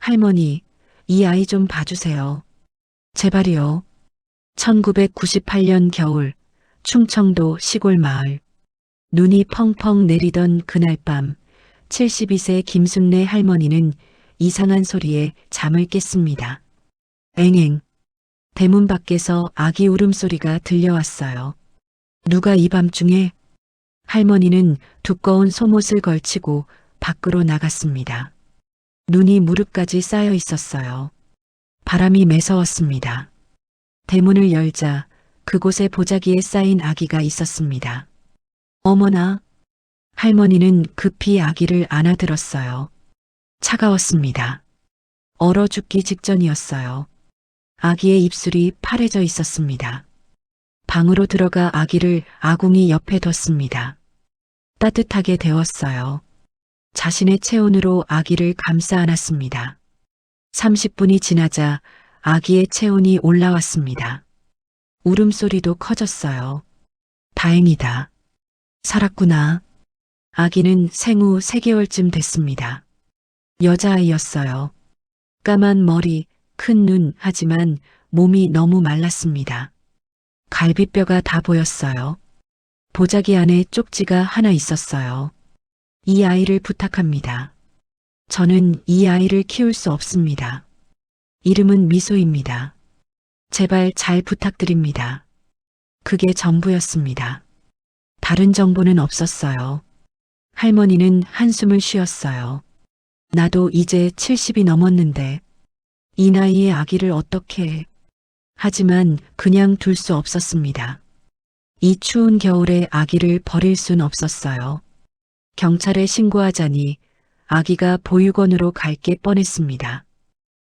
할머니, 이 아이 좀 봐주세요. 제발이요. 1998년 겨울, 충청도 시골 마을. 눈이 펑펑 내리던 그날 밤, 72세 김순례 할머니는 이상한 소리에 잠을 깼습니다. 앵앵. 대문 밖에서 아기 울음소리가 들려왔어요. 누가 이 밤중에? 할머니는 두꺼운 속옷을 걸치고 밖으로 나갔습니다. 눈이 무릎까지 쌓여 있었어요. 바람이 매서웠습니다. 대문을 열자 그곳에 보자기에 쌓인 아기가 있었습니다. 어머나. 할머니는 급히 아기를 안아들었어요. 차가웠습니다. 얼어 죽기 직전이었어요. 아기의 입술이 파래져 있었습니다. 방으로 들어가 아기를 아궁이 옆에 뒀습니다. 따뜻하게 데웠어요. 자신의 체온으로 아기를 감싸 안았습니다. 30분이 지나자 아기의 체온이 올라왔습니다. 울음소리도 커졌어요. 다행이다. 살았구나. 아기는 생후 3개월쯤 됐습니다. 여자아이였어요. 까만 머리, 큰 눈, 하지만 몸이 너무 말랐습니다. 갈비뼈가 다 보였어요. 보자기 안에 쪽지가 하나 있었어요. 이 아이를 부탁합니다. 저는 이 아이를 키울 수 없습니다. 이름은 미소입니다. 제발 잘 부탁드립니다. 그게 전부였습니다. 다른 정보는 없었어요. 할머니는 한숨을 쉬었어요. 나도 이제 70이 넘었는데 이 나이에 아기를 어떻게 해. 하지만 그냥 둘 수 없었습니다. 이 추운 겨울에 아기를 버릴 순 없었어요. 경찰에 신고하자니 아기가 보육원으로 갈 게 뻔했습니다.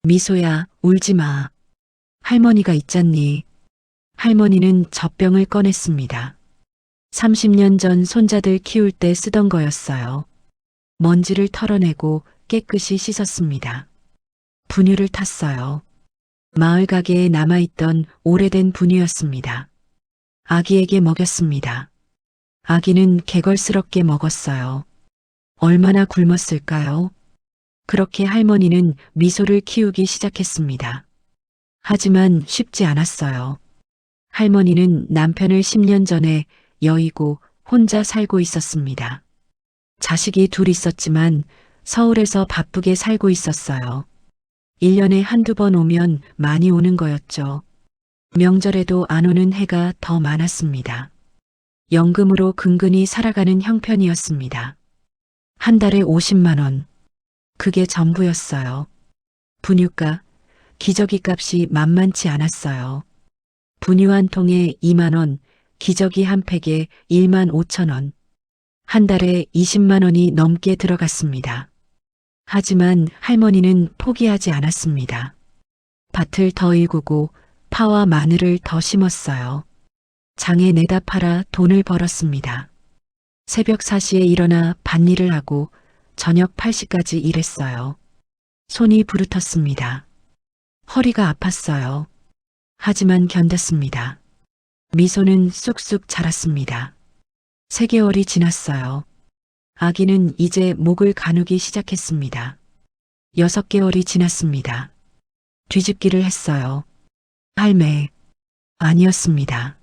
미소야, 울지 마. 할머니가 있잖니. 할머니는 젖병을 꺼냈습니다. 30년 전 손자들 키울 때 쓰던 거였어요. 먼지를 털어내고 깨끗이 씻었습니다. 분유를 탔어요. 마을 가게에 남아있던 오래된 분유였습니다. 아기에게 먹였습니다. 아기는 개걸스럽게 먹었어요. 얼마나 굶었을까요? 그렇게 할머니는 미소를 키우기 시작했습니다. 하지만 쉽지 않았어요. 할머니는 남편을 10년 전에 여의고 혼자 살고 있었습니다. 자식이 둘 있었지만 서울에서 바쁘게 살고 있었어요. 1년에 한두 번 오면 많이 오는 거였죠. 명절에도 안 오는 해가 더 많았습니다. 연금으로 근근히 살아가는 형편이었습니다. 한 달에 50만 원. 그게 전부였어요. 분유가, 기저귀 값이 만만치 않았어요. 분유 한 통에 2만 원, 기저귀 한 팩에 1만 5천 원. 한 달에 20만 원이 넘게 들어갔습니다. 하지만 할머니는 포기하지 않았습니다. 밭을 더 일구고 파와 마늘을 더 심었어요. 장에 내다 팔아 돈을 벌었습니다. 새벽 4시에 일어나 밭일을 하고 저녁 8시까지 일했어요. 손이 부르텄습니다. 허리가 아팠어요. 하지만 견뎠습니다. 미소는 쑥쑥 자랐습니다. 3개월이 지났어요. 아기는 이제 목을 가누기 시작했습니다. 6개월이 지났습니다. 뒤집기를 했어요. 할매. 아니었습니다.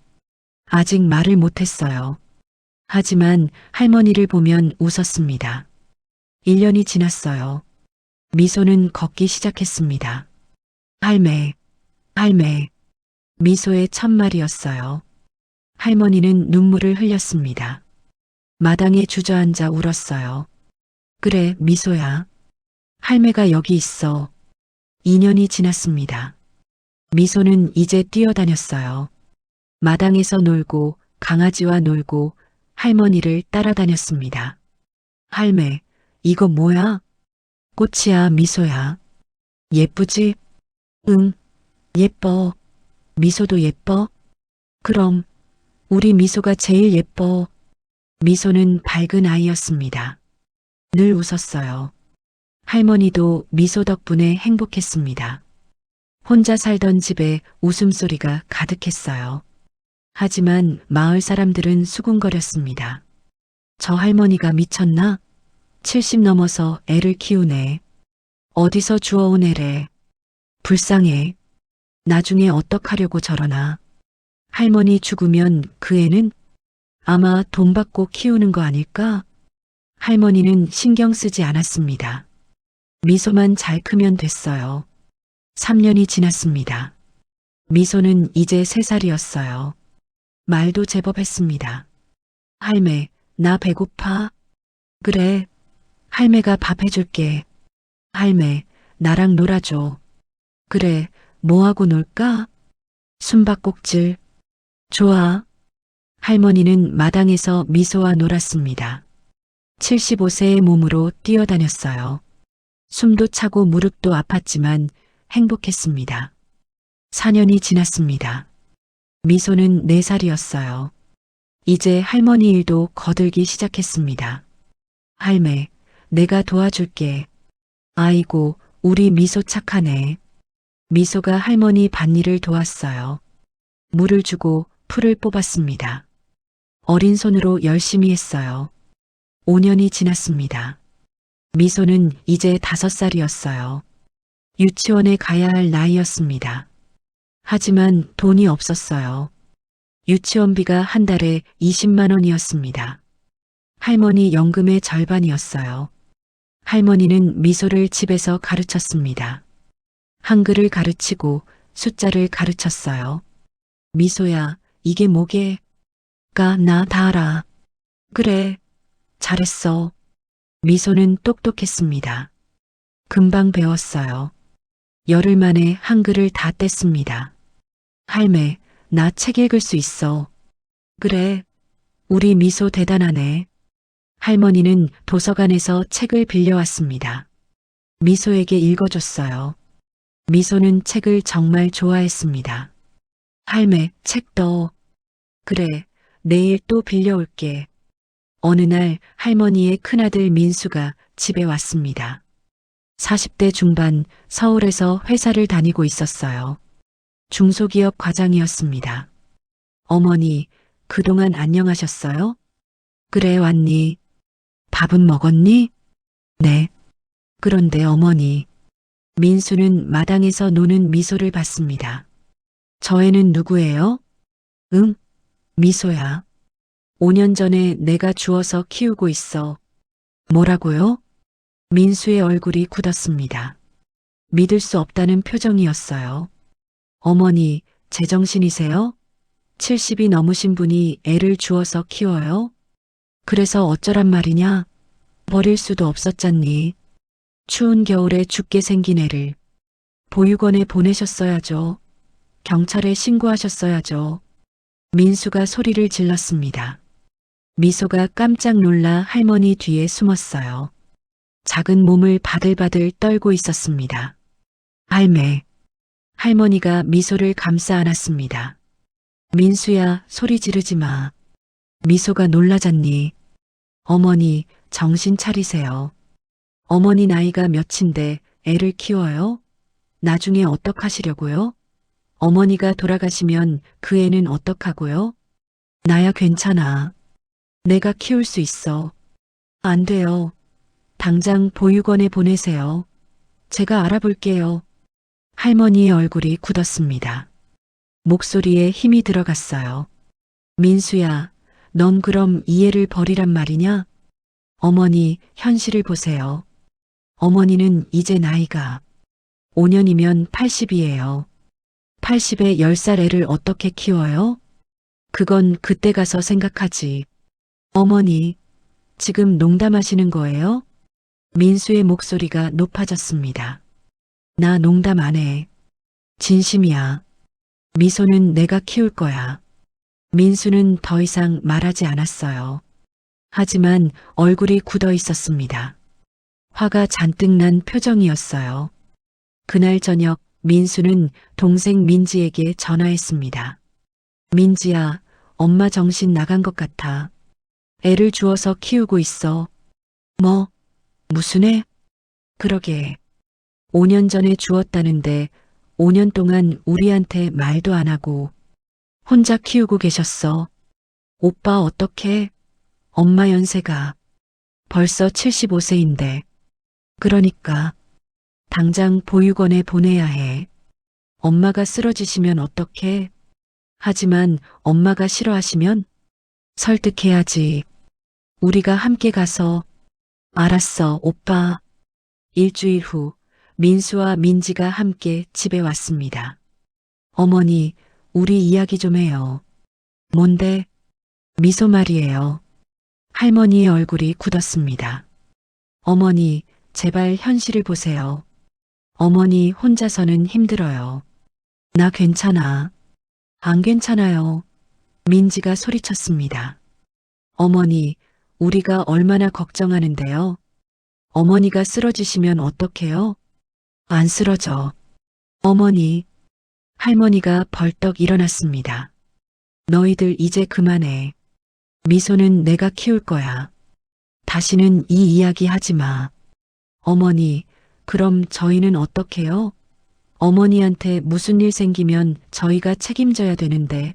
아직 말을 못했어요. 하지만 할머니를 보면 웃었습니다. 1년이 지났어요. 미소는 걷기 시작했습니다. 할매, 할매. 미소의 첫말이었어요. 할머니는 눈물을 흘렸습니다. 마당에 주저앉아 울었어요. 그래, 미소야. 할매가 여기 있어. 2년이 지났습니다. 미소는 이제 뛰어다녔어요. 마당에서 놀고 강아지와 놀고 할머니를 따라다녔습니다. 할매, 이거 뭐야? 꽃이야, 미소야. 예쁘지? 응, 예뻐. 미소도 예뻐? 그럼 우리 미소가 제일 예뻐. 미소는 밝은 아이였습니다. 늘 웃었어요. 할머니도 미소 덕분에 행복했습니다. 혼자 살던 집에 웃음소리가 가득했어요. 하지만 마을 사람들은 수군거렸습니다. 저 할머니가 미쳤나? 70 넘어서 애를 키우네. 어디서 주워온 애래. 불쌍해. 나중에 어떡하려고 저러나. 할머니 죽으면 그 애는 아마 돈 받고 키우는 거 아닐까? 할머니는 신경 쓰지 않았습니다. 미소만 잘 크면 됐어요. 3년이 지났습니다. 미소는 이제 3살이었어요. 말도 제법 했습니다. 할매, 나 배고파. 그래, 할매가 밥 해줄게. 할매, 나랑 놀아줘. 그래, 뭐하고 놀까? 숨바꼭질. 좋아. 할머니는 마당에서 미소와 놀았습니다. 75세의 몸으로 뛰어다녔어요. 숨도 차고 무릎도 아팠지만 행복했습니다. 4년이 지났습니다. 미소는 4살이었어요. 이제 할머니 일도 거들기 시작했습니다. 할매, 내가 도와줄게. 아이고, 우리 미소 착하네. 미소가 할머니 밭일을 도왔어요. 물을 주고 풀을 뽑았습니다. 어린 손으로 열심히 했어요. 5년이 지났습니다. 미소는 이제 5살이었어요. 유치원에 가야 할 나이였습니다. 하지만 돈이 없었어요. 유치원비가 한 달에 20만 원이었습니다. 할머니 연금의 절반이었어요. 할머니는 미소를 집에서 가르쳤습니다. 한글을 가르치고 숫자를 가르쳤어요. 미소야, 이게 뭐게? 나 다 알아. 그래, 잘했어. 미소는 똑똑했습니다. 금방 배웠어요. 열흘 만에 한글을 다 뗐습니다. 할매, 나 책 읽을 수 있어. 그래, 우리 미소 대단하네. 할머니는 도서관에서 책을 빌려왔습니다. 미소에게 읽어줬어요. 미소는 책을 정말 좋아했습니다. 할매, 책 더. 그래, 내일 또 빌려올게. 어느 날 할머니의 큰아들 민수가 집에 왔습니다. 40대 중반 서울에서 회사를 다니고 있었어요. 중소기업 과장이었습니다. 어머니, 그동안 안녕하셨어요? 그래, 왔니? 밥은 먹었니? 네. 그런데 어머니, 민수는 마당에서 노는 미소를 봤습니다. 저 애는 누구예요? 응, 미소야. 5년 전에 내가 주워서 키우고 있어. 뭐라고요? 민수의 얼굴이 굳었습니다. 믿을 수 없다는 표정이었어요. 어머니, 제정신이세요? 70이 넘으신 분이 애를 주워서 키워요? 그래서 어쩌란 말이냐? 버릴 수도 없었잖니. 추운 겨울에 죽게 생긴 애를 보육원에 보내셨어야죠. 경찰에 신고하셨어야죠. 민수가 소리를 질렀습니다. 미소가 깜짝 놀라 할머니 뒤에 숨었어요. 작은 몸을 바들바들 떨고 있었습니다. 할매. 할머니가 미소를 감싸 안았습니다. 민수야, 소리 지르지 마. 미소가 놀라잖니. 어머니, 정신 차리세요. 어머니 나이가 몇인데 애를 키워요? 나중에 어떡하시려고요? 어머니가 돌아가시면 그 애는 어떡하고요? 나야 괜찮아. 내가 키울 수 있어. 안 돼요. 당장 보육원에 보내세요. 제가 알아볼게요. 할머니의 얼굴이 굳었습니다. 목소리에 힘이 들어갔어요. 민수야, 넌 그럼 이 애를 버리란 말이냐? 어머니, 현실을 보세요. 어머니는 이제 나이가 5년이면 80이에요. 80에 10살 애를 어떻게 키워요? 그건 그때 가서 생각하지. 어머니, 지금 농담하시는 거예요? 민수의 목소리가 높아졌습니다. 나 농담 안 해. 진심이야. 미소는 내가 키울 거야. 민수는 더 이상 말하지 않았어요. 하지만 얼굴이 굳어 있었습니다. 화가 잔뜩 난 표정이었어요. 그날 저녁 민수는 동생 민지에게 전화했습니다. 민지야, 엄마 정신 나간 것 같아. 애를 주워서 키우고 있어. 뭐? 무슨 애? 그러게. 5년 전에 주웠다는데 5년 동안 우리한테 말도 안 하고 혼자 키우고 계셨어. 오빠 어떡해? 엄마 연세가 벌써 75세인데. 그러니까 당장 보육원에 보내야 해. 엄마가 쓰러지시면 어떡해? 하지만 엄마가 싫어하시면 설득해야지. 우리가 함께 가서. 알았어, 오빠. 일주일 후 민수와 민지가 함께 집에 왔습니다. 어머니, 우리 이야기 좀 해요. 뭔데? 미소 말이에요. 할머니의 얼굴이 굳었습니다. 어머니, 제발 현실을 보세요. 어머니 혼자서는 힘들어요. 나 괜찮아. 안 괜찮아요. 민지가 소리쳤습니다. 어머니, 우리가 얼마나 걱정하는데요. 어머니가 쓰러지시면 어떡해요? 안 쓰러져. 어머니. 할머니가 벌떡 일어났습니다. 너희들 이제 그만해. 미소는 내가 키울 거야. 다시는 이 이야기 하지 마. 어머니, 그럼 저희는 어떡해요? 어머니한테 무슨 일 생기면 저희가 책임져야 되는데.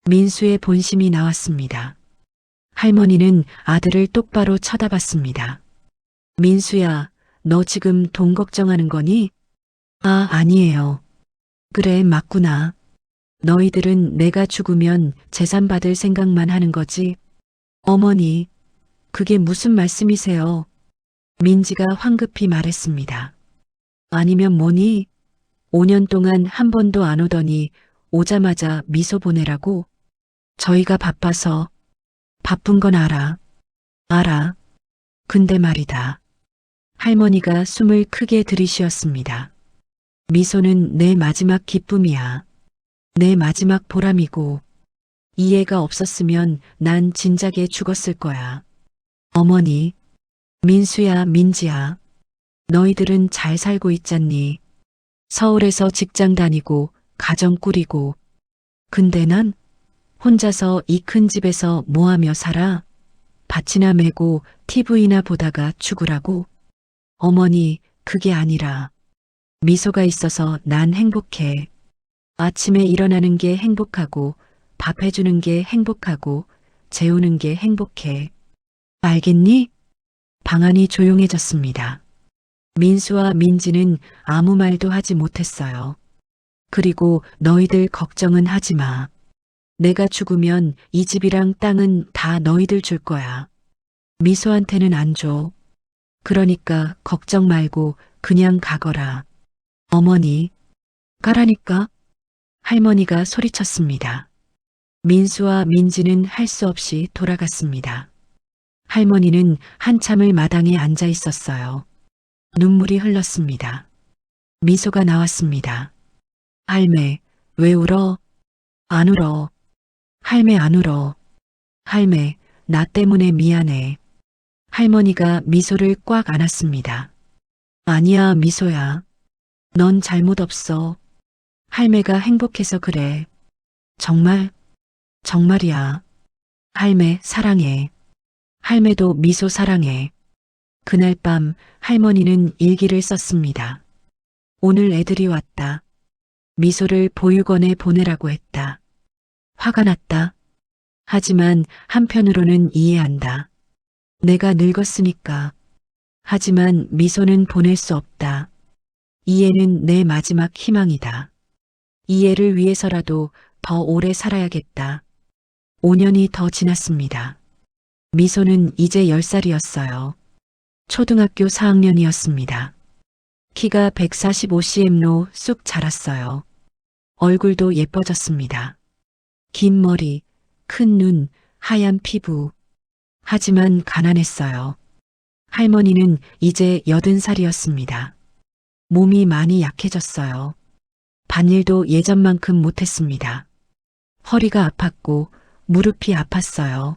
민수의 본심이 나왔습니다. 할머니는 아들을 똑바로 쳐다봤습니다. 민수야, 너 지금 돈 걱정하는 거니? 아, 아니에요. 그래, 맞구나. 너희들은 내가 죽으면 재산 받을 생각만 하는 거지. 어머니, 그게 무슨 말씀이세요? 민지가 황급히 말했습니다. 아니면 뭐니? 5년 동안 한 번도 안 오더니 오자마자 미소 보내라고? 저희가 바빠서. 바쁜 건 알아. 알아. 근데 말이다. 할머니가 숨을 크게 들이쉬었습니다. 미소는 내 마지막 기쁨이야. 내 마지막 보람이고, 이 애가 없었으면 난 진작에 죽었을 거야. 어머니, 민수야, 민지야. 너희들은 잘 살고 있잖니. 서울에서 직장 다니고 가정 꾸리고. 근데 난 혼자서 이 큰 집에서 뭐하며 살아? 밭이나 메고 TV나 보다가 죽으라고? 어머니, 그게 아니라 미소가 있어서 난 행복해. 아침에 일어나는 게 행복하고 밥 해주는 게 행복하고 재우는 게 행복해. 알겠니? 방 안이 조용해졌습니다. 민수와 민지는 아무 말도 하지 못했어요. 그리고 너희들 걱정은 하지 마. 내가 죽으면 이 집이랑 땅은 다 너희들 줄 거야. 미소한테는 안 줘. 그러니까 걱정 말고 그냥 가거라. 어머니, 가라니까? 할머니가 소리쳤습니다. 민수와 민지는 할 수 없이 돌아갔습니다. 할머니는 한참을 마당에 앉아 있었어요. 눈물이 흘렀습니다. 미소가 나왔습니다. 할매, 왜 울어? 안 울어. 할매 안 울어. 할매, 나 때문에 미안해. 할머니가 미소를 꽉 안았습니다. 아니야, 미소야. 넌 잘못 없어. 할매가 행복해서 그래. 정말, 정말이야. 할매 사랑해. 할매도 미소 사랑해. 그날 밤 할머니는 일기를 썼습니다. 오늘 애들이 왔다. 미소를 보육원에 보내라고 했다. 화가 났다. 하지만 한편으로는 이해한다. 내가 늙었으니까. 하지만 미소는 보낼 수 없다. 이 애는 내 마지막 희망이다. 이 애를 위해서라도 더 오래 살아야겠다. 5년이 더 지났습니다. 미소는 이제 10살이었어요. 초등학교 4학년이었습니다. 키가 145cm로 쑥 자랐어요. 얼굴도 예뻐졌습니다. 긴 머리, 큰 눈, 하얀 피부. 하지만 가난했어요. 할머니는 이제 80살이었습니다. 몸이 많이 약해졌어요. 밭일도 예전만큼 못했습니다. 허리가 아팠고 무릎이 아팠어요.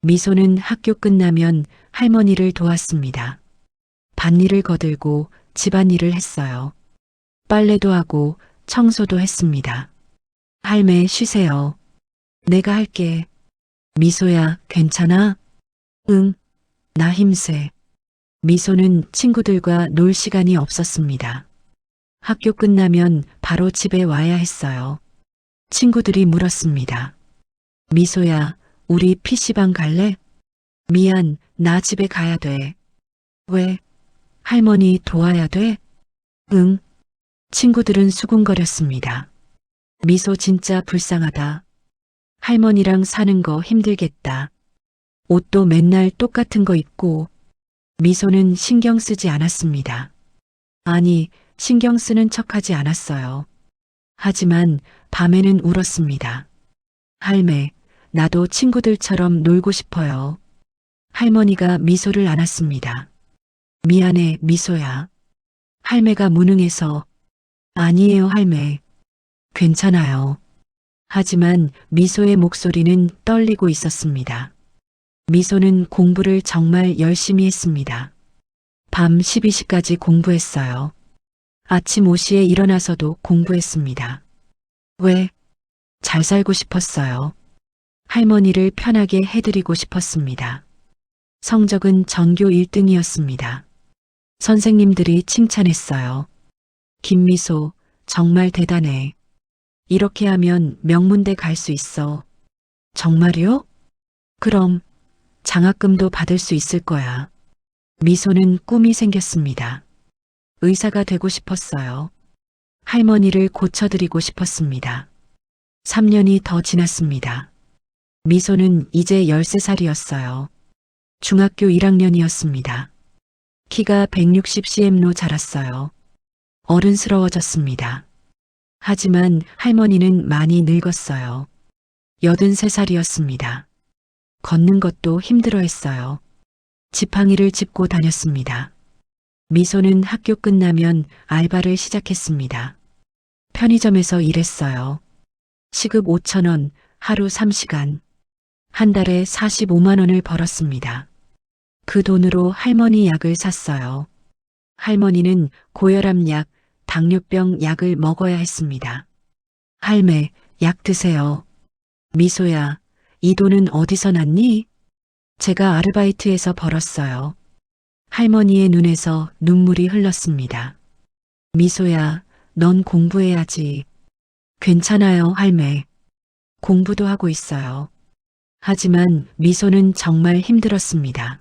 미소는 학교 끝나면 할머니를 도왔습니다. 밭일을 거들고 집안일을 했어요. 빨래도 하고 청소도 했습니다. 할매 쉬세요. 내가 할게. 미소야, 괜찮아? 응, 나 힘세. 미소는 친구들과 놀 시간이 없었습니다. 학교 끝나면 바로 집에 와야 했어요. 친구들이 물었습니다. 미소야, 우리 PC방 갈래? 미안, 나 집에 가야 돼. 왜? 할머니 도와야 돼? 응. 친구들은 수군거렸습니다. 미소 진짜 불쌍하다. 할머니랑 사는 거 힘들겠다. 옷도 맨날 똑같은 거 입고. 미소는 신경 쓰지 않았습니다. 아니, 신경 쓰는 척하지 않았어요. 하지만 밤에는 울었습니다. 할매, 나도 친구들처럼 놀고 싶어요. 할머니가 미소를 안았습니다. 미안해, 미소야. 할매가 무능해서. 아니에요, 할매. 괜찮아요. 하지만 미소의 목소리는 떨리고 있었습니다. 미소는 공부를 정말 열심히 했습니다. 밤 12시까지 공부했어요. 아침 5시에 일어나서도 공부했습니다. 왜? 잘 살고 싶었어요. 할머니를 편하게 해드리고 싶었습니다. 성적은 전교 1등이었습니다. 선생님들이 칭찬했어요. 김미소, 정말 대단해. 이렇게 하면 명문대 갈 수 있어. 정말요? 그럼 장학금도 받을 수 있을 거야. 미소는 꿈이 생겼습니다. 의사가 되고 싶었어요. 할머니를 고쳐드리고 싶었습니다. 3년이 더 지났습니다. 미소는 이제 13살이었어요. 중학교 1학년이었습니다. 키가 160cm로 자랐어요. 어른스러워졌습니다. 하지만 할머니는 많이 늙었어요. 83살이었습니다. 걷는 것도 힘들어했어요. 지팡이를 짚고 다녔습니다. 미소는 학교 끝나면 알바를 시작했습니다. 편의점에서 일했어요. 시급 5,000원, 하루 3시간. 한 달에 45만 원을 벌었습니다. 그 돈으로 할머니 약을 샀어요. 할머니는 고혈압 약, 당뇨병 약을 먹어야 했습니다. 할매, 약 드세요. 미소야, 이 돈은 어디서 났니? 제가 아르바이트에서 벌었어요. 할머니의 눈에서 눈물이 흘렀습니다. 미소야, 넌 공부해야지. 괜찮아요, 할매. 공부도 하고 있어요. 하지만 미소는 정말 힘들었습니다.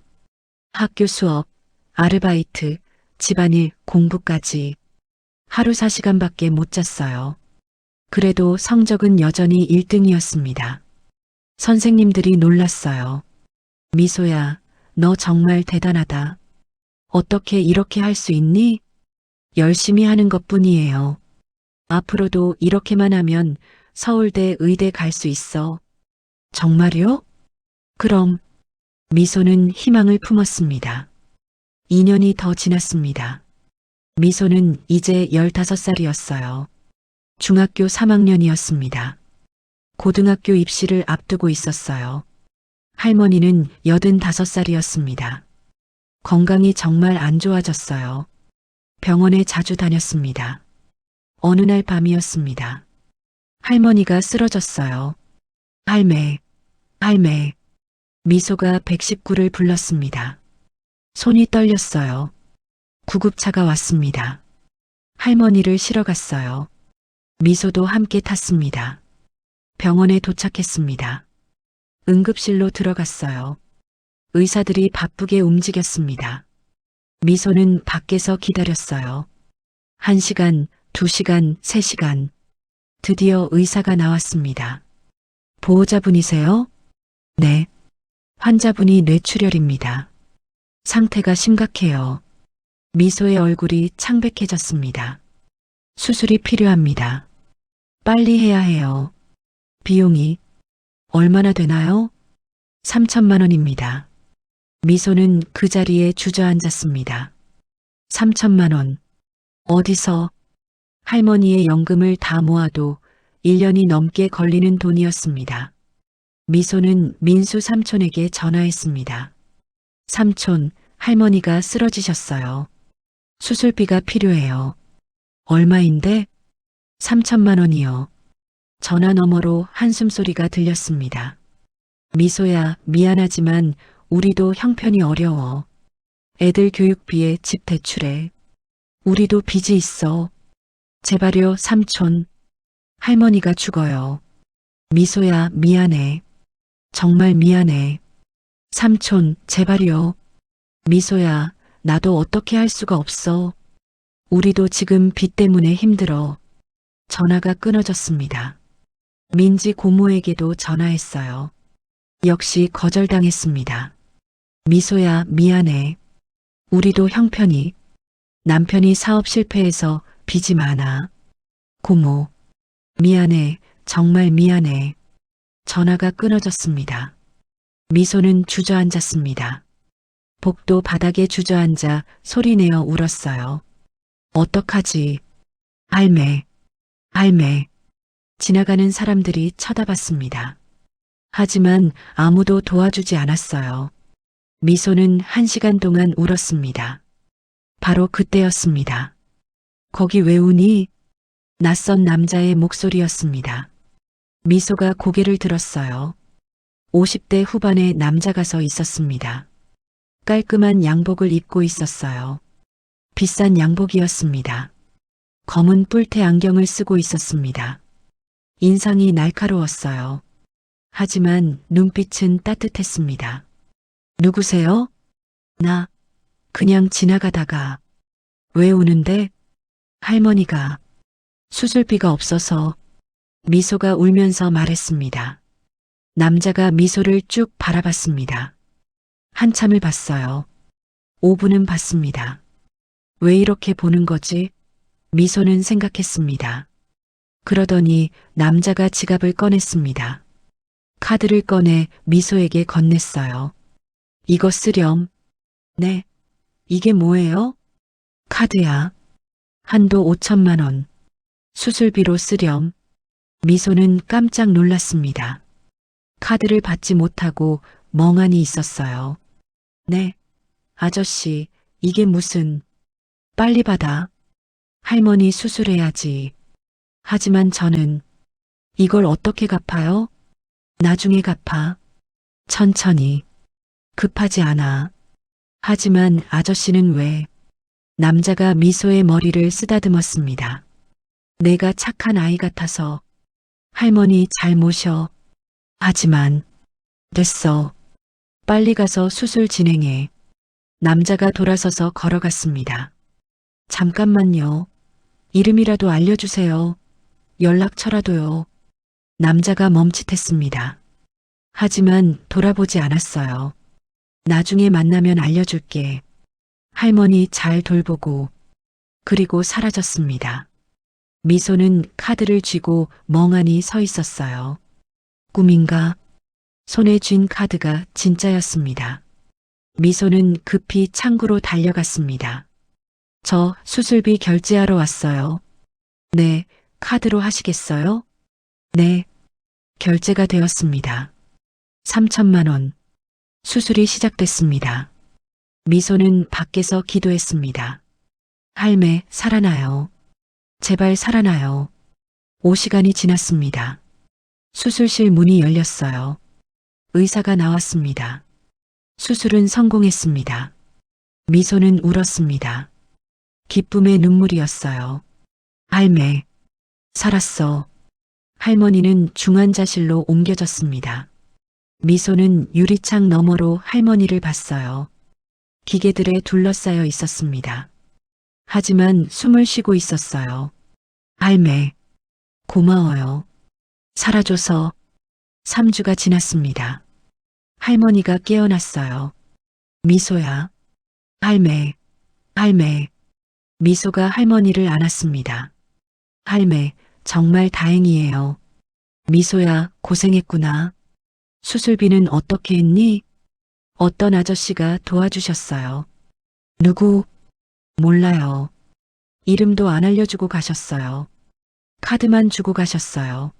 학교 수업, 아르바이트, 집안일, 공부까지. 하루 4시간밖에 못 잤어요. 그래도 성적은 여전히 1등이었습니다. 선생님들이 놀랐어요. 미소야, 너 정말 대단하다. 어떻게 이렇게 할 수 있니? 열심히 하는 것뿐이에요. 앞으로도 이렇게만 하면 서울대 의대 갈 수 있어. 정말요? 그럼 미소는 희망을 품었습니다. 2년이 더 지났습니다. 미소는 이제 15살이었어요. 중학교 3학년이었습니다. 고등학교 입시를 앞두고 있었어요. 할머니는 85살이었습니다. 건강이 정말 안 좋아졌어요. 병원에 자주 다녔습니다. 어느 날 밤이었습니다. 할머니가 쓰러졌어요. 할매, 할매. 미소가 119를 불렀습니다. 손이 떨렸어요. 구급차가 왔습니다. 할머니를 실어 갔어요. 미소도 함께 탔습니다. 병원에 도착했습니다. 응급실로 들어갔어요. 의사들이 바쁘게 움직였습니다. 미소는 밖에서 기다렸어요. 1시간, 2시간, 3시간. 드디어 의사가 나왔습니다. 보호자분이세요? 네. 환자분이 뇌출혈입니다. 상태가 심각해요. 미소의 얼굴이 창백해졌습니다. 수술이 필요합니다. 빨리 해야 해요. 비용이 얼마나 되나요? 3천만 원입니다. 미소는 그 자리에 주저앉았습니다. 3천만 원. 어디서? 할머니의 연금을 다 모아도 1년이 넘게 걸리는 돈이었습니다. 미소는 민수 삼촌에게 전화했습니다. 삼촌, 할머니가 쓰러지셨어요. 수술비가 필요해요. 얼마인데? 3천만 원이요. 전화 너머로 한숨소리가 들렸습니다. 미소야, 미안하지만 우리도 형편이 어려워. 애들 교육비에 집 대출에. 우리도 빚이 있어. 제발요, 삼촌. 할머니가 죽어요. 미소야, 미안해. 정말 미안해. 삼촌, 제발요. 미소야, 나도 어떻게 할 수가 없어. 우리도 지금 빚 때문에 힘들어. 전화가 끊어졌습니다. 민지 고모에게도 전화했어요. 역시 거절당했습니다. 미소야, 미안해. 우리도 형편이, 남편이 사업 실패해서 빚이 많아. 고모, 미안해. 정말 미안해. 전화가 끊어졌습니다. 미소는 주저앉았습니다. 복도 바닥에 주저앉아 소리내어 울었어요. 어떡하지? 할매, 할매. 지나가는 사람들이 쳐다봤습니다. 하지만 아무도 도와주지 않았어요. 미소는 1시간 동안 울었습니다. 바로 그때였습니다. 거기 왜 우니? 낯선 남자의 목소리였습니다. 미소가 고개를 들었어요. 50대 후반의 남자가 서 있었습니다. 깔끔한 양복을 입고 있었어요. 비싼 양복이었습니다. 검은 뿔테 안경을 쓰고 있었습니다. 인상이 날카로웠어요. 하지만 눈빛은 따뜻했습니다. 누구세요? 나 그냥 지나가다가. 왜 우는데? 할머니가 수술비가 없어서. 미소가 울면서 말했습니다. 남자가 미소를 쭉 바라봤습니다. 한참을 봤어요. 5분은 봤습니다. 왜 이렇게 보는 거지? 미소는 생각했습니다. 그러더니 남자가 지갑을 꺼냈습니다. 카드를 꺼내 미소에게 건넸어요. 이거 쓰렴. 네. 이게 뭐예요? 카드야. 한도 5천만 원. 수술비로 쓰렴. 미소는 깜짝 놀랐습니다. 카드를 받지 못하고 멍하니 있었어요. 네. 아저씨, 이게 무슨. 빨리 받아. 할머니 수술해야지. 하지만 저는 이걸 어떻게 갚아요? 나중에 갚아. 천천히. 급하지 않아. 하지만 아저씨는 왜? 남자가 미소의 머리를 쓰다듬었습니다. 내가 착한 아이 같아서. 할머니 잘 모셔. 하지만 됐어. 빨리 가서 수술 진행해. 남자가 돌아서서 걸어갔습니다. 잠깐만요. 이름이라도 알려주세요. 연락처라도요. 남자가 멈칫했습니다. 하지만 돌아보지 않았어요. 나중에 만나면 알려줄게. 할머니 잘 돌보고. 그리고 사라졌습니다. 미소는 카드를 쥐고 멍하니 서 있었어요. 꿈인가? 손에 쥔 카드가 진짜였습니다. 미소는 급히 창구로 달려갔습니다. 저 수술비 결제하러 왔어요. 네, 카드로 하시겠어요? 네, 결제가 되었습니다. 3천만 원. 수술이 시작됐습니다. 미소는 밖에서 기도했습니다. 할매, 살아나요. 제발 살아나요. 5시간이 지났습니다. 수술실 문이 열렸어요. 의사가 나왔습니다. 수술은 성공했습니다. 미소는 울었습니다. 기쁨의 눈물이었어요. 할매, 살았어. 할머니는 중환자실로 옮겨졌습니다. 미소는 유리창 너머로 할머니를 봤어요. 기계들에 둘러싸여 있었습니다. 하지만 숨을 쉬고 있었어요. 할매, 고마워요. 살아줘서. 3주가 지났습니다. 할머니가 깨어났어요. 미소야. 할매, 할매. 미소가 할머니를 안았습니다. 할매, 정말 다행이에요. 미소야, 고생했구나. 수술비는 어떻게 했니? 어떤 아저씨가 도와주셨어요. 누구? 몰라요. 이름도 안 알려주고 가셨어요. 카드만 주고 가셨어요.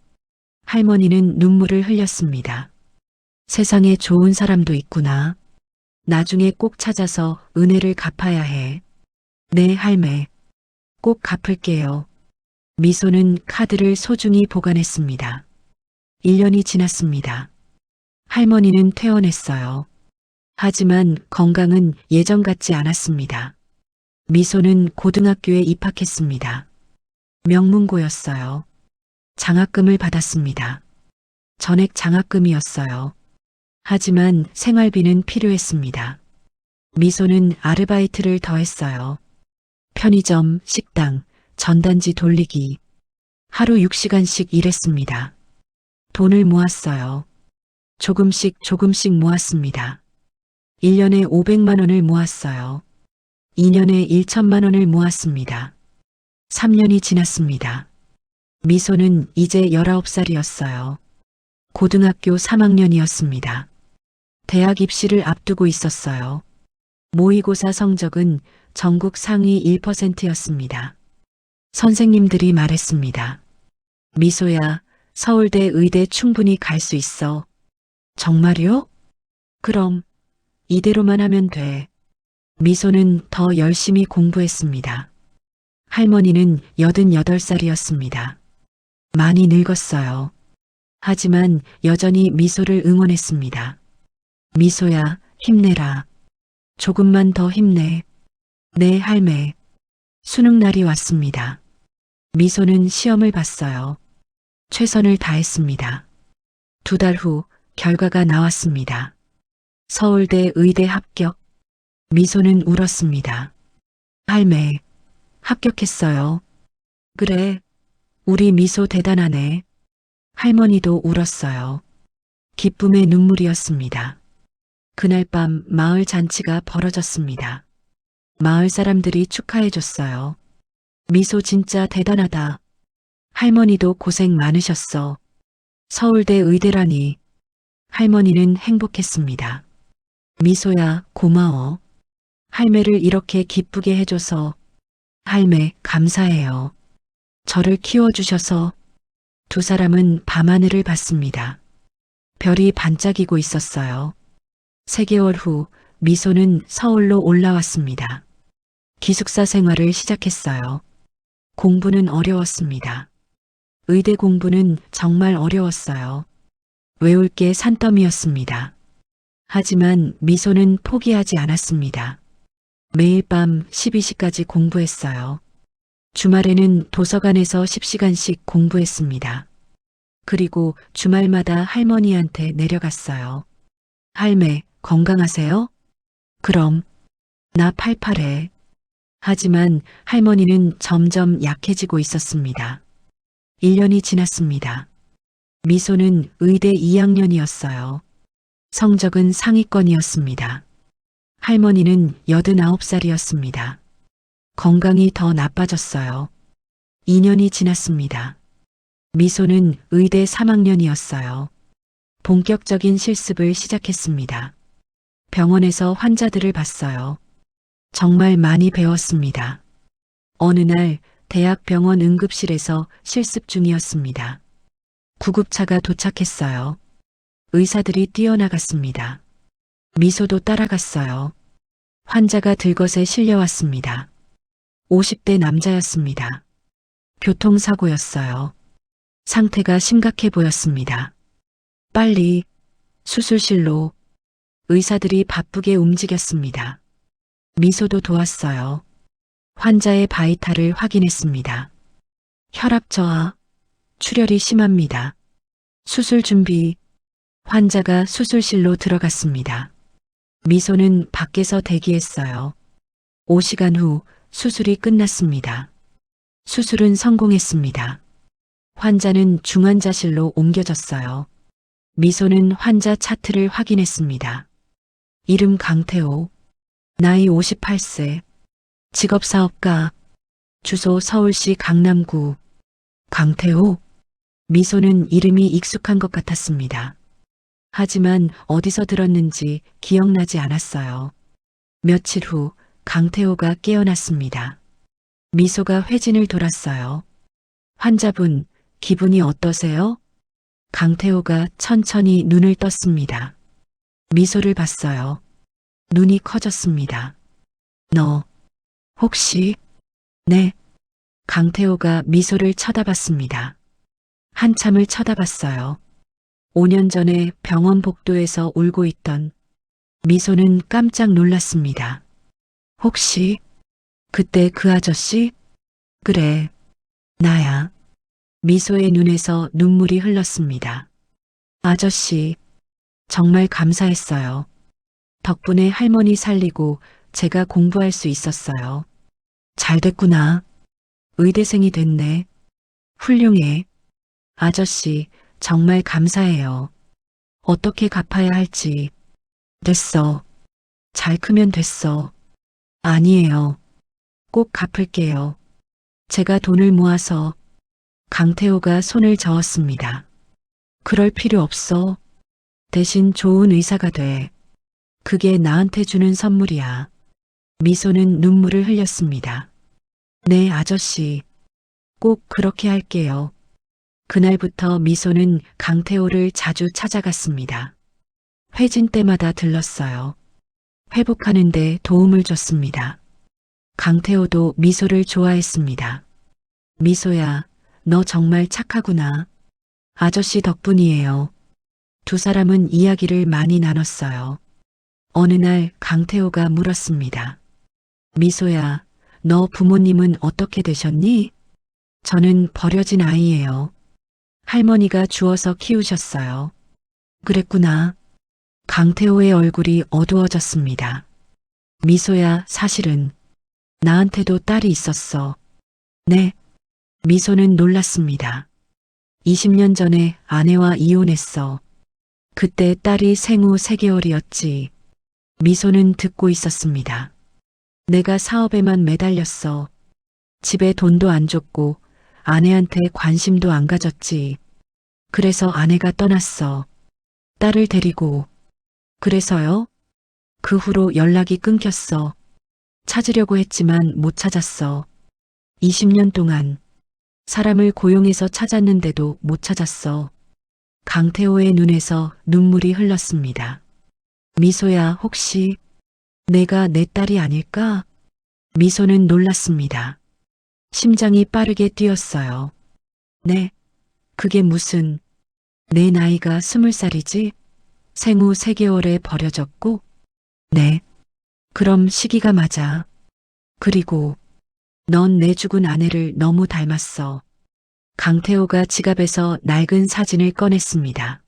할머니는 눈물을 흘렸습니다. 세상에 좋은 사람도 있구나. 나중에 꼭 찾아서 은혜를 갚아야 해. 네, 할매. 꼭 갚을게요. 미소는 카드를 소중히 보관했습니다. 1년이 지났습니다. 할머니는 퇴원했어요. 하지만 건강은 예전 같지 않았습니다. 미소는 고등학교에 입학했습니다. 명문고였어요. 장학금을 받았습니다. 전액 장학금이었어요. 하지만 생활비는 필요했습니다. 미소는 아르바이트를 더 했어요. 편의점, 식당, 전단지 돌리기. 하루 6시간씩 일했습니다. 돈을 모았어요. 조금씩 모았습니다. 1년에 500만 원을 모았어요. 2년에 1천만 원을 모았습니다. 3년이 지났습니다. 미소는 이제 19살이었어요. 고등학교 3학년이었습니다. 대학 입시를 앞두고 있었어요. 모의고사 성적은 전국 상위 1%였습니다. 선생님들이 말했습니다. 미소야, 서울대 의대 충분히 갈 수 있어. 정말요? 그럼 이대로만 하면 돼. 미소는 더 열심히 공부했습니다. 할머니는 88살이었습니다. 많이 늙었어요. 하지만 여전히 미소를 응원했습니다. 미소야, 힘내라. 조금만 더 힘내. 네, 할매. 수능날이 왔습니다. 미소는 시험을 봤어요. 최선을 다했습니다. 2달 후 결과가 나왔습니다. 서울대 의대 합격. 미소는 울었습니다. 할매, 합격했어요. 그래, 우리 미소 대단하네. 할머니도 울었어요. 기쁨의 눈물이었습니다. 그날 밤 마을 잔치가 벌어졌습니다. 마을 사람들이 축하해줬어요. 미소 진짜 대단하다. 할머니도 고생 많으셨어. 서울대 의대라니. 할머니는 행복했습니다. 미소야, 고마워. 할매를 이렇게 기쁘게 해줘서. 할매, 감사해요. 저를 키워주셔서. 두 사람은 밤하늘을 봤습니다. 별이 반짝이고 있었어요. 3개월 후 미소는 서울로 올라왔습니다. 기숙사 생활을 시작했어요. 공부는 어려웠습니다. 의대 공부는 정말 어려웠어요. 외울 게 산더미였습니다. 하지만 미소는 포기하지 않았습니다. 매일 밤 12시까지 공부했어요. 주말에는 도서관에서 10시간씩 공부했습니다. 그리고 주말마다 할머니한테 내려갔어요. 할매, 건강하세요? 그럼, 나 팔팔해. 하지만 할머니는 점점 약해지고 있었습니다. 1년이 지났습니다. 미소는 의대 2학년이었어요. 성적은 상위권이었습니다. 할머니는 89살이었습니다. 건강이 더 나빠졌어요. 2년이 지났습니다. 미소는 의대 3학년이었어요. 본격적인 실습을 시작했습니다. 병원에서 환자들을 봤어요. 정말 많이 배웠습니다. 어느 날 대학병원 응급실에서 실습 중이었습니다. 구급차가 도착했어요. 의사들이 뛰어나갔습니다. 미소도 따라갔어요. 환자가 들것에 실려왔습니다. 50대 남자였습니다. 교통사고였어요. 상태가 심각해 보였습니다. 빨리 수술실로. 의사들이 바쁘게 움직였습니다. 미소도 도왔어요. 환자의 바이탈을 확인했습니다. 혈압 저하, 출혈이 심합니다. 수술 준비. 환자가 수술실로 들어갔습니다. 미소는 밖에서 대기했어요. 5시간 후 수술이 끝났습니다. 수술은 성공했습니다. 환자는 중환자실로 옮겨졌어요. 미소는 환자 차트를 확인했습니다. 이름 강태호, 나이 58세, 직업 사업가, 주소 서울시 강남구. 강태호? 미소는 이름이 익숙한 것 같았습니다. 하지만 어디서 들었는지 기억나지 않았어요. 며칠 후 강태호가 깨어났습니다. 미소가 회진을 돌았어요. 환자분, 기분이 어떠세요? 강태호가 천천히 눈을 떴습니다. 미소를 봤어요. 눈이 커졌습니다. 너, 혹시? 네. 강태호가 미소를 쳐다봤습니다. 한참을 쳐다봤어요. 5년 전에 병원 복도에서 울고 있던. 미소는 깜짝 놀랐습니다. 혹시 그때 그 아저씨? 그래, 나야. 미소의 눈에서 눈물이 흘렀습니다. 아저씨, 정말 감사했어요. 덕분에 할머니 살리고 제가 공부할 수 있었어요. 잘 됐구나. 의대생이 됐네. 훌륭해. 아저씨, 정말 감사해요. 어떻게 갚아야 할지. 됐어. 잘 크면 됐어. 아니에요. 꼭 갚을게요. 제가 돈을 모아서. 강태호가 손을 저었습니다. 그럴 필요 없어. 대신 좋은 의사가 돼. 그게 나한테 주는 선물이야. 미소는 눈물을 흘렸습니다. 네, 아저씨. 꼭 그렇게 할게요. 그날부터 미소는 강태호를 자주 찾아갔습니다. 회진 때마다 들렀어요. 회복하는데 도움을 줬습니다. 강태호도 미소를 좋아했습니다. 미소야, 너 정말 착하구나. 아저씨 덕분이에요. 두 사람은 이야기를 많이 나눴어요. 어느 날 강태호가 물었습니다. 미소야, 너 부모님은 어떻게 되셨니? 저는 버려진 아이예요. 할머니가 주워서 키우셨어요. 그랬구나. 강태호의 얼굴이 어두워졌습니다. 미소야, 사실은 나한테도 딸이 있었어. 네. 미소는 놀랐습니다. 20년 전에 아내와 이혼했어. 그때 딸이 생후 3개월이었지. 미소는 듣고 있었습니다. 내가 사업에만 매달렸어. 집에 돈도 안 줬고 아내한테 관심도 안 가졌지. 그래서 아내가 떠났어. 딸을 데리고. 그래서요? 그 후로 연락이 끊겼어. 찾으려고 했지만 못 찾았어. 20년 동안 사람을 고용해서 찾았는데도 못 찾았어. 강태호의 눈에서 눈물이 흘렀습니다. 미소야, 혹시 내가 내 딸이 아닐까? 미소는 놀랐습니다. 심장이 빠르게 뛰었어요. 네, 그게 무슨, 내 나이가 20살이지? 생후 3개월에 버려졌고? 네, 그럼 시기가 맞아. 그리고 넌 내 죽은 아내를 너무 닮았어. 강태호가 지갑에서 낡은 사진을 꺼냈습니다.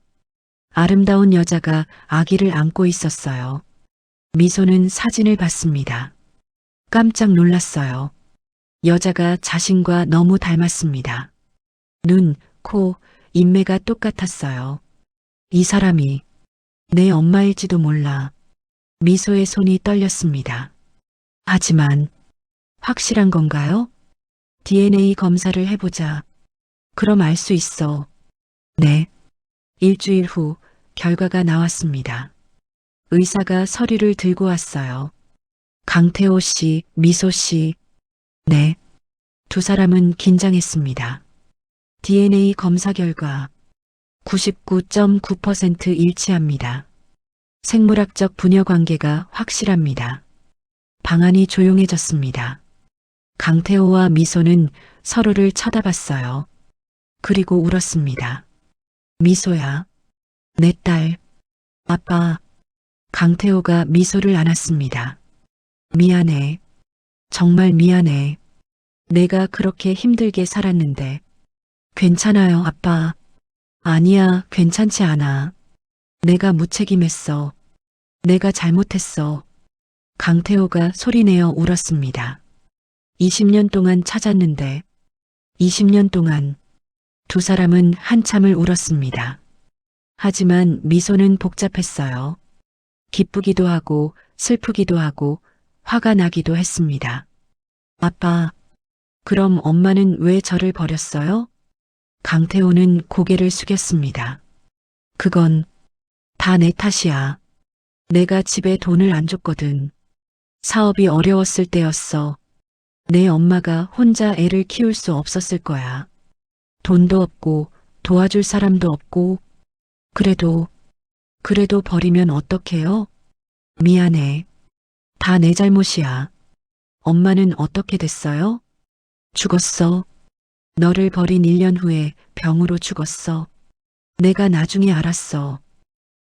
아름다운 여자가 아기를 안고 있었어요. 미소는 사진을 봤습니다. 깜짝 놀랐어요. 여자가 자신과 너무 닮았습니다. 눈, 코, 인매가 똑같았어요. 이 사람이 내 엄마일지도 몰라. 미소의 손이 떨렸습니다. 하지만 확실한 건가요? DNA 검사를 해보자. 그럼 알 수 있어. 네. 일주일 후 결과가 나왔습니다. 의사가 서류를 들고 왔어요. 강태호 씨, 미소 씨. 네. 두 사람은 긴장했습니다. DNA 검사 결과 99.9% 일치합니다. 생물학적 부녀 관계가 확실합니다. 방안이 조용해졌습니다. 강태호와 미소는 서로를 쳐다봤어요. 그리고 울었습니다. 미소야, 내 딸, 아빠. 강태호가 미소를 안았습니다. 미안해. 정말 미안해. 내가 그렇게 힘들게 살았는데. 괜찮아요, 아빠. 아니야, 괜찮지 않아. 내가 무책임했어. 내가 잘못했어. 강태호가 소리내어 울었습니다. 20년 동안 찾았는데, 20년 동안 두 사람은 한참을 울었습니다. 하지만 미소는 복잡했어요. 기쁘기도 하고 슬프기도 하고 화가 나기도 했습니다. 아빠, 그럼 엄마는 왜 저를 버렸어요? 강태호는 고개를 숙였습니다. 그건 다 내 탓이야. 내가 집에 돈을 안 줬거든. 사업이 어려웠을 때였어. 내 엄마가 혼자 애를 키울 수 없었을 거야. 돈도 없고 도와줄 사람도 없고. 그래도 버리면 어떡해요? 미안해. 다 내 잘못이야. 엄마는 어떻게 됐어요? 죽었어. 너를 버린 1년 후에 병으로 죽었어. 내가 나중에 알았어.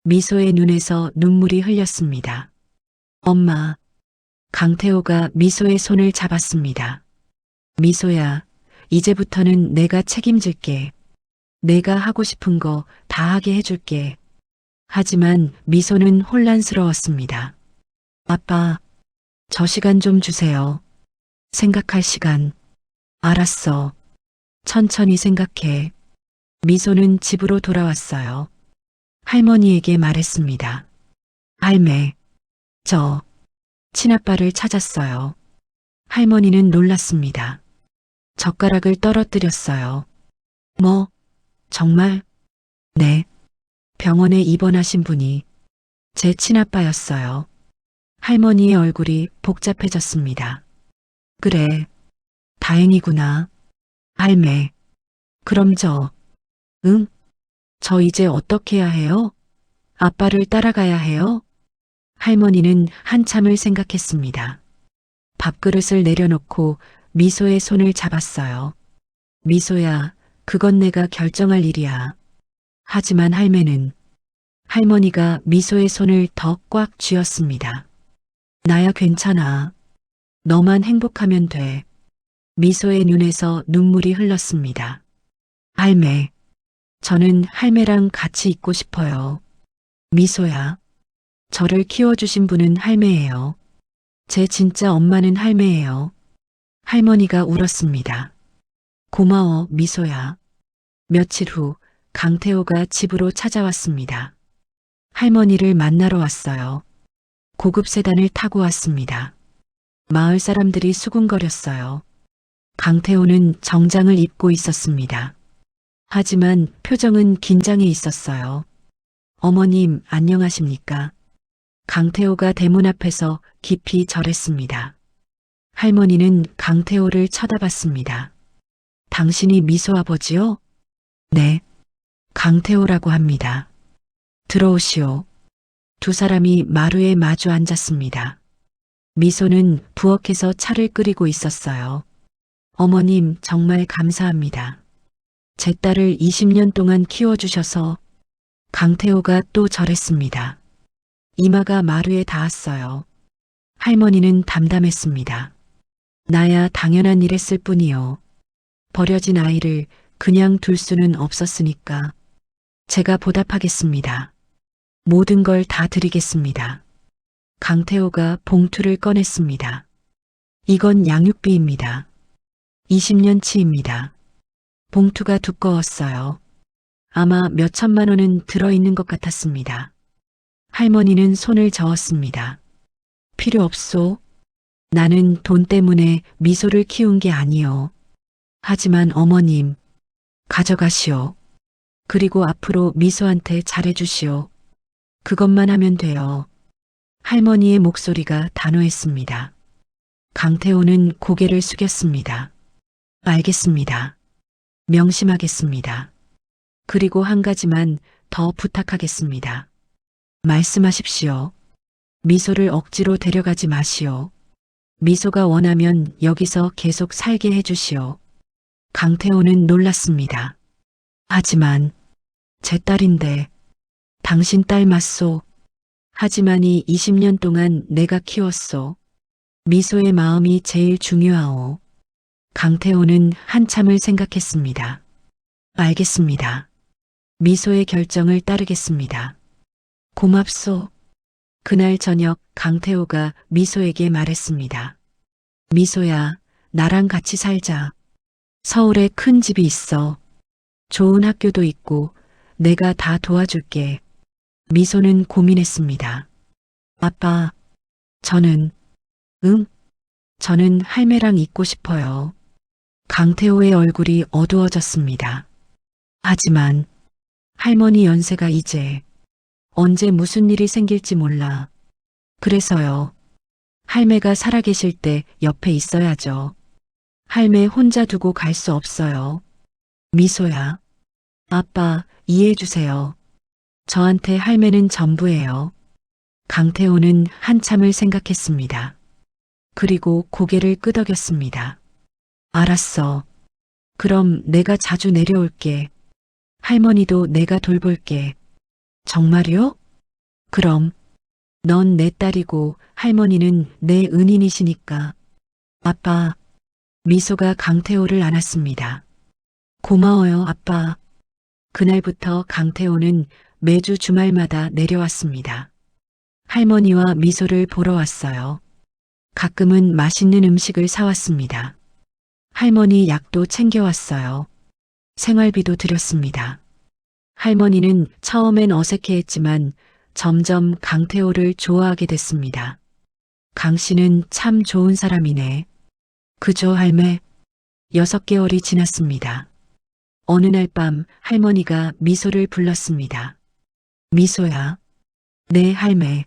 미소의 눈에서 눈물이 흘렸습니다. 엄마. 강태호가 미소의 손을 잡았습니다. 미소야, 이제부터는 내가 책임질게. 내가 하고 싶은 거 다 하게 해줄게. 하지만 미소는 혼란스러웠습니다. 아빠, 저 시간 좀 주세요. 생각할 시간. 알았어. 천천히 생각해. 미소는 집으로 돌아왔어요. 할머니에게 말했습니다. 할매, 저 친아빠를 찾았어요. 할머니는 놀랐습니다. 젓가락을 떨어뜨렸어요. 뭐, 정말? 네. 병원에 입원하신 분이 제 친아빠였어요. 할머니의 얼굴이 복잡해졌습니다. 그래, 다행이구나. 할매, 그럼 응? 저 이제 어떻게 해야 해요? 아빠를 따라가야 해요? 할머니는 한참을 생각했습니다. 밥그릇을 내려놓고 미소의 손을 잡았어요. 미소야, 그건 내가 결정할 일이야. 하지만 할머니가 미소의 손을 더 꽉 쥐었습니다. 나야 괜찮아. 너만 행복하면 돼. 미소의 눈에서 눈물이 흘렀습니다. 할매, 저는 할매랑 같이 있고 싶어요. 미소야, 저를 키워주신 분은 할매예요. 제 진짜 엄마는 할매예요. 할머니가 울었습니다. 고마워, 미소야. 며칠 후 강태호가 집으로 찾아왔습니다. 할머니를 만나러 왔어요. 고급 세단을 타고 왔습니다. 마을 사람들이 수군거렸어요. 강태호는 정장을 입고 있었습니다. 하지만 표정은 긴장해 있었어요. 어머님, 안녕하십니까? 강태호가 대문 앞에서 깊이 절했습니다. 할머니는 강태호를 쳐다봤습니다. 당신이 미소 아버지요? 네. 강태호라고 합니다. 들어오시오. 두 사람이 마루에 마주 앉았습니다. 미소는 부엌에서 차를 끓이고 있었어요. 어머님, 정말 감사합니다. 제 딸을 20년 동안 키워주셔서. 강태호가 또 절했습니다. 이마가 마루에 닿았어요. 할머니는 담담했습니다. 나야 당연한 일 했을 뿐이요. 버려진 아이를 그냥 둘 수는 없었으니까. 제가 보답하겠습니다. 모든 걸 다 드리겠습니다. 강태호가 봉투를 꺼냈습니다. 이건 양육비입니다. 20년치입니다. 봉투가 두꺼웠어요. 아마 몇 천만 원은 들어있는 것 같았습니다. 할머니는 손을 저었습니다. 필요 없소. 나는 돈 때문에 미소를 키운 게 아니요. 하지만 어머님, 가져가시오. 그리고 앞으로 미소한테 잘해주시오. 그것만 하면 돼요. 할머니의 목소리가 단호했습니다. 강태호는 고개를 숙였습니다. 알겠습니다. 명심하겠습니다. 그리고 한 가지만 더 부탁하겠습니다. 말씀하십시오. 미소를 억지로 데려가지 마시오. 미소가 원하면 여기서 계속 살게 해주시오. 강태호는 놀랐습니다. 하지만 제 딸인데 당신 딸 맞소. 하지만이 20년 동안 내가 키웠소. 미소의 마음이 제일 중요하오. 강태호는 한참을 생각했습니다. 알겠습니다. 미소의 결정을 따르겠습니다. 고맙소. 그날 저녁 강태호가 미소에게 말했습니다. 미소야, 나랑 같이 살자. 서울에 큰 집이 있어. 좋은 학교도 있고 내가 다 도와줄게. 미소는 고민했습니다. 아빠, 저는 저는 할매랑 있고 싶어요. 강태호의 얼굴이 어두워졌습니다. 하지만 할머니 연세가 이제 언제 무슨 일이 생길지 몰라. 그래서요. 할매가 살아계실 때 옆에 있어야죠. 할매 혼자 두고 갈 수 없어요. 미소야. 아빠, 이해해주세요. 저한테 할매는 전부예요. 강태호는 한참을 생각했습니다. 그리고 고개를 끄덕였습니다. 알았어. 그럼 내가 자주 내려올게. 할머니도 내가 돌볼게. 정말요? 그럼 넌 내 딸이고 할머니는 내 은인이시니까. 아빠. 미소가 강태호를 안았습니다. 고마워요, 아빠. 그날부터 강태호는 매주 주말마다 내려왔습니다. 할머니와 미소를 보러 왔어요. 가끔은 맛있는 음식을 사왔습니다. 할머니 약도 챙겨왔어요. 생활비도 드렸습니다. 할머니는 처음엔 어색해했지만 점점 강태호를 좋아하게 됐습니다. 강 씨는 참 좋은 사람이네. 그죠, 할매? 6개월이 지났습니다. 어느 날 밤 할머니가 미소를 불렀습니다. 미소야. 네, 할매.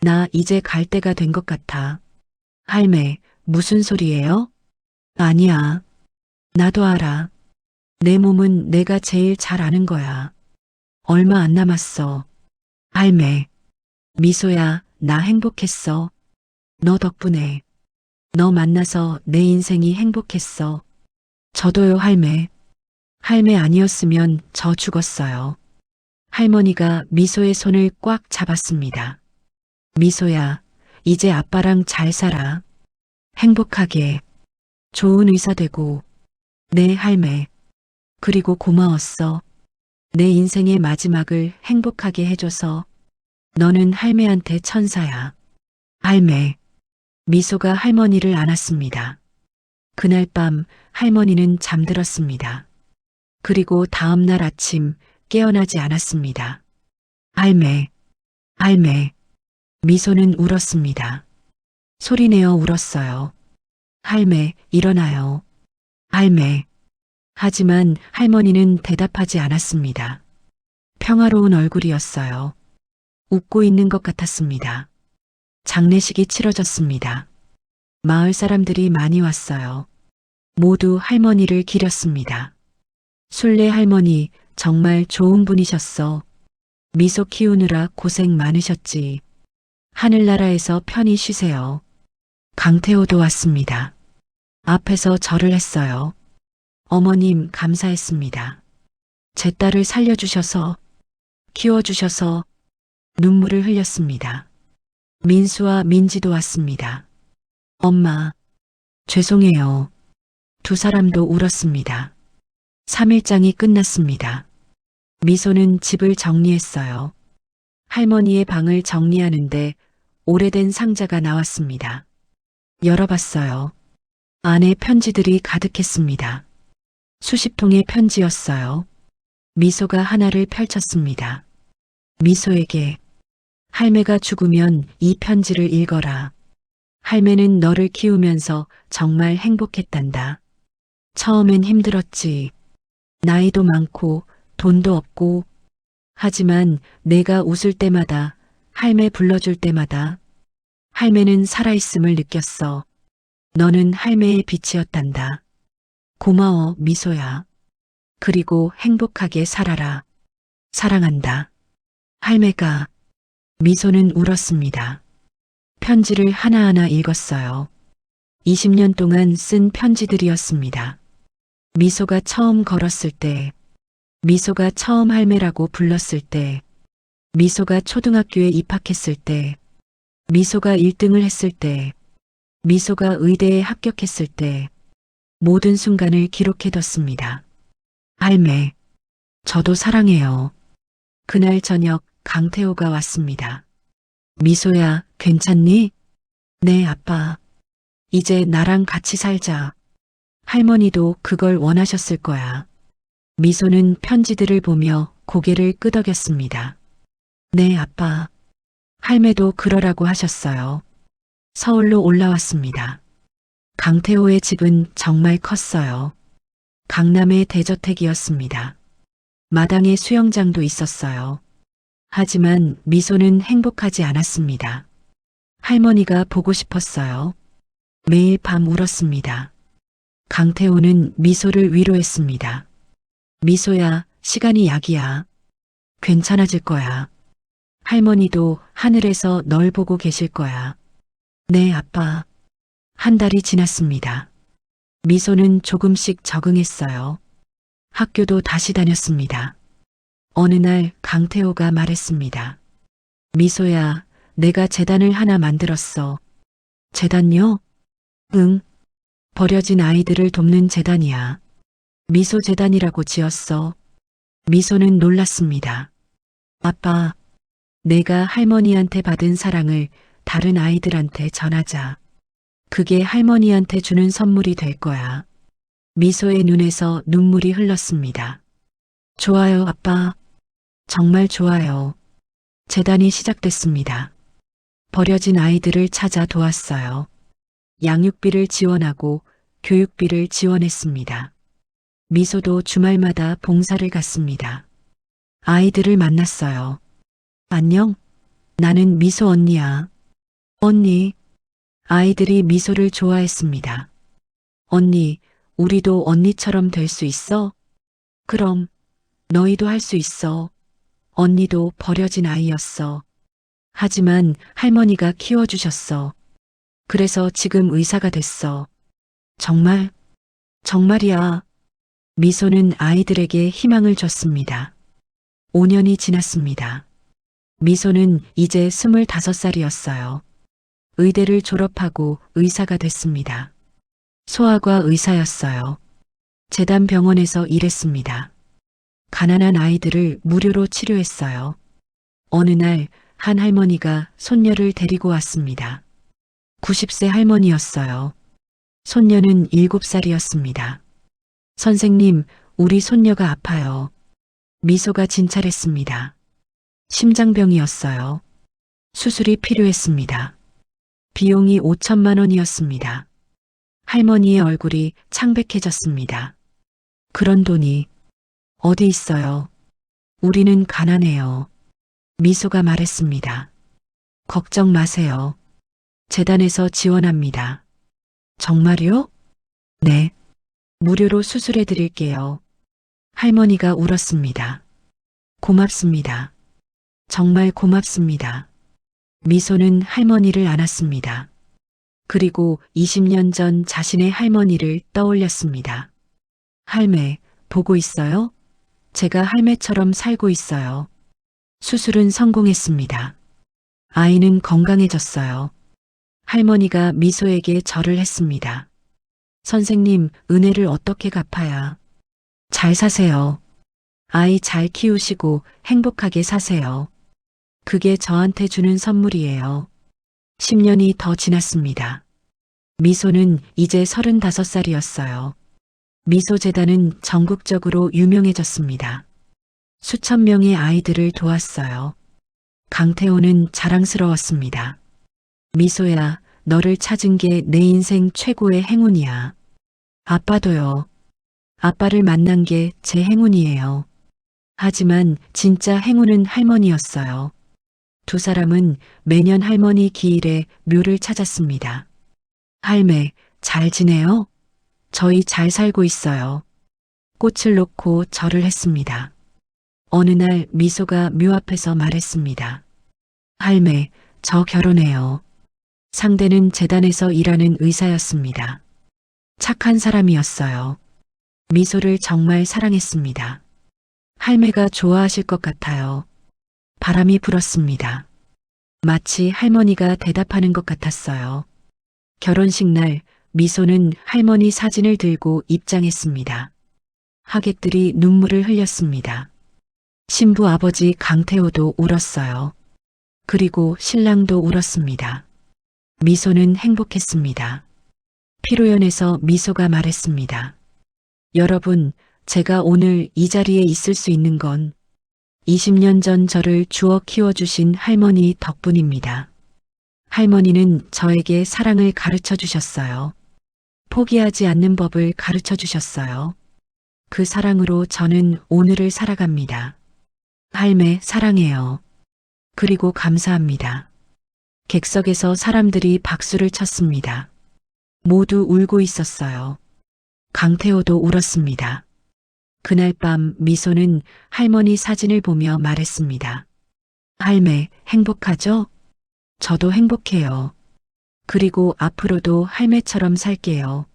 나 이제 갈 때가 된 것 같아. 할매, 무슨 소리예요? 아니야. 나도 알아. 내 몸은 내가 제일 잘 아는 거야. 얼마 안 남았어. 할매. 미소야, 나 행복했어. 너 덕분에. 너 만나서 내 인생이 행복했어. 저도요, 할매. 할매 아니었으면 저 죽었어요. 할머니가 미소의 손을 꽉 잡았습니다. 미소야, 이제 아빠랑 잘 살아. 행복하게. 좋은 의사 되고. 네, 할매. 그리고 고마웠어. 내 인생의 마지막을 행복하게 해줘서. 너는 할매한테 천사야. 할매. 미소가 할머니를 안았습니다. 그날 밤 할머니는 잠들었습니다. 그리고 다음 날 아침 깨어나지 않았습니다. 할매, 할매. 미소는 울었습니다. 소리내어 울었어요. 할매, 일어나요. 할매. 하지만 할머니는 대답하지 않았습니다. 평화로운 얼굴이었어요. 웃고 있는 것 같았습니다. 장례식이 치러졌습니다. 마을 사람들이 많이 왔어요. 모두 할머니를 기렸습니다. 순례 할머니, 정말 좋은 분이셨어. 미소 키우느라 고생 많으셨지. 하늘나라에서 편히 쉬세요. 강태호도 왔습니다. 앞에서 절을 했어요. 어머님 감사했습니다. 제 딸을 살려주셔서, 키워주셔서 눈물을 흘렸습니다. 민수와 민지도 왔습니다. 엄마, 죄송해요. 두 사람도 울었습니다. 3일장이 끝났습니다. 미소는 집을 정리했어요. 할머니의 방을 정리하는데 오래된 상자가 나왔습니다. 열어봤어요. 안에 편지들이 가득했습니다. 수십 통의 편지였어요. 미소가 하나를 펼쳤습니다. 미소에게 할매가 죽으면 이 편지를 읽어라. 할매는 너를 키우면서 정말 행복했단다. 처음엔 힘들었지. 나이도 많고 돈도 없고. 하지만 내가 웃을 때마다, 할매 불러줄 때마다 할매는 살아있음을 느꼈어. 너는 할매의 빛이었단다. 고마워, 미소야. 그리고 행복하게 살아라. 사랑한다. 할매가. 미소는 울었습니다. 편지를 하나하나 읽었어요. 20년 동안 쓴 편지들이었습니다. 미소가 처음 걸었을 때, 미소가 처음 할매라고 불렀을 때, 미소가 초등학교에 입학했을 때, 미소가 1등을 했을 때, 미소가 의대에 합격했을 때, 모든 순간을 기록해뒀습니다. 할매, 저도 사랑해요. 그날 저녁 강태호가 왔습니다. 미소야, 괜찮니? 네, 아빠. 이제 나랑 같이 살자. 할머니도 그걸 원하셨을 거야. 미소는 편지들을 보며 고개를 끄덕였습니다. 네, 아빠. 할매도 그러라고 하셨어요. 서울로 올라왔습니다. 강태호의 집은 정말 컸어요. 강남의 대저택이었습니다. 마당에 수영장도 있었어요. 하지만 미소는 행복하지 않았습니다. 할머니가 보고 싶었어요. 매일 밤 울었습니다. 강태호는 미소를 위로했습니다. 미소야, 시간이 약이야. 괜찮아질 거야. 할머니도 하늘에서 널 보고 계실 거야. 네, 아빠. 한 달이 지났습니다. 미소는 조금씩 적응했어요. 학교도 다시 다녔습니다. 어느 날 강태호가 말했습니다. 미소야, 내가 재단을 하나 만들었어. 재단요? 응. 버려진 아이들을 돕는 재단이야. 미소 재단이라고 지었어. 미소는 놀랐습니다. 아빠, 내가 할머니한테 받은 사랑을 다른 아이들한테 전하자. 그게 할머니한테 주는 선물이 될 거야. 미소의 눈에서 눈물이 흘렀습니다. 좋아요, 아빠. 정말 좋아요. 재단이 시작됐습니다. 버려진 아이들을 찾아 도왔어요. 양육비를 지원하고 교육비를 지원했습니다. 미소도 주말마다 봉사를 갔습니다. 아이들을 만났어요. 안녕? 나는 미소 언니야. 언니. 아이들이 미소를 좋아했습니다. 언니, 우리도 언니처럼 될 수 있어? 그럼, 너희도 할 수 있어. 언니도 버려진 아이였어. 하지만 할머니가 키워주셨어. 그래서 지금 의사가 됐어. 정말? 정말이야. 미소는 아이들에게 희망을 줬습니다. 5년이 지났습니다. 미소는 이제 25살이었어요. 의대를 졸업하고 의사가 됐습니다. 소아과 의사였어요. 재단 병원에서 일했습니다. 가난한 아이들을 무료로 치료했어요. 어느 날 한 할머니가 손녀를 데리고 왔습니다. 90세 할머니였어요. 손녀는 7살이었습니다. 선생님, 우리 손녀가 아파요. 미소가 진찰했습니다. 심장병이었어요. 수술이 필요했습니다. 비용이 5천만 원이었습니다. 할머니의 얼굴이 창백해졌습니다. 그런 돈이 어디 있어요? 우리는 가난해요. 미소가 말했습니다. 걱정 마세요. 재단에서 지원합니다. 정말요? 네. 무료로 수술해 드릴게요. 할머니가 울었습니다. 고맙습니다. 정말 고맙습니다. 미소는 할머니를 안았습니다. 그리고 20년 전 자신의 할머니를 떠올렸습니다. 할매, 보고 있어요? 제가 할매처럼 살고 있어요. 수술은 성공했습니다. 아이는 건강해졌어요. 할머니가 미소에게 절을 했습니다. 선생님, 은혜를 어떻게 갚아야? 잘 사세요. 아이 잘 키우시고 행복하게 사세요. 그게 저한테 주는 선물이에요. 10년이 더 지났습니다. 미소는 이제 35살이었어요. 미소재단은 전국적으로 유명해졌습니다. 수천 명의 아이들을 도왔어요. 강태호는 자랑스러웠습니다. 미소야, 너를 찾은 게 내 인생 최고의 행운이야. 아빠도요. 아빠를 만난 게 제 행운이에요. 하지만 진짜 행운은 할머니였어요. 두 사람은 매년 할머니 기일에 묘를 찾았습니다. 할매, 잘 지내요? 저희 잘 살고 있어요. 꽃을 놓고 절을 했습니다. 어느 날 미소가 묘 앞에서 말했습니다. 할매, 저 결혼해요. 상대는 재단에서 일하는 의사였습니다. 착한 사람이었어요. 미소를 정말 사랑했습니다. 할매가 좋아하실 것 같아요. 바람이 불었습니다. 마치 할머니가 대답하는 것 같았어요. 결혼식 날 미소는 할머니 사진을 들고 입장했습니다. 하객들이 눈물을 흘렸습니다. 신부 아버지 강태호도 울었어요. 그리고 신랑도 울었습니다. 미소는 행복했습니다. 피로연에서 미소가 말했습니다. 여러분, 제가 오늘 이 자리에 있을 수 있는 건 20년 전 저를 주워 키워주신 할머니 덕분입니다. 할머니는 저에게 사랑을 가르쳐 주셨어요. 포기하지 않는 법을 가르쳐 주셨어요. 그 사랑으로 저는 오늘을 살아갑니다. 할매, 사랑해요. 그리고 감사합니다. 객석에서 사람들이 박수를 쳤습니다. 모두 울고 있었어요. 강태호도 울었습니다. 그날 밤 미소는 할머니 사진을 보며 말했습니다. 할매, 행복하죠? 저도 행복해요. 그리고 앞으로도 할매처럼 살게요.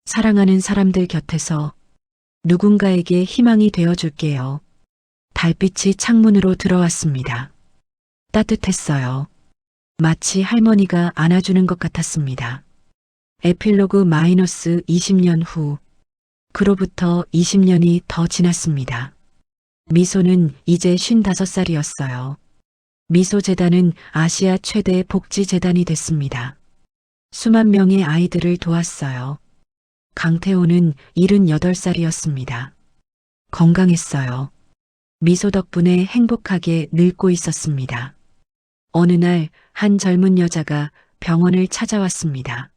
사랑하는 사람들 곁에서 누군가에게 희망이 되어줄게요. 달빛이 창문으로 들어왔습니다. 따뜻했어요. 마치 할머니가 안아주는 것 같았습니다. 에필로그 마이너스 20년 후. 그로부터 20년이 더 지났습니다. 미소는 이제 55살이었어요. 미소재단은 아시아 최대 복지재단이 됐습니다. 수만 명의 아이들을 도왔어요. 강태호는 78살이었습니다. 건강했어요. 미소 덕분에 행복하게 늙고 있었습니다. 어느 날 한 젊은 여자가 병원을 찾아왔습니다.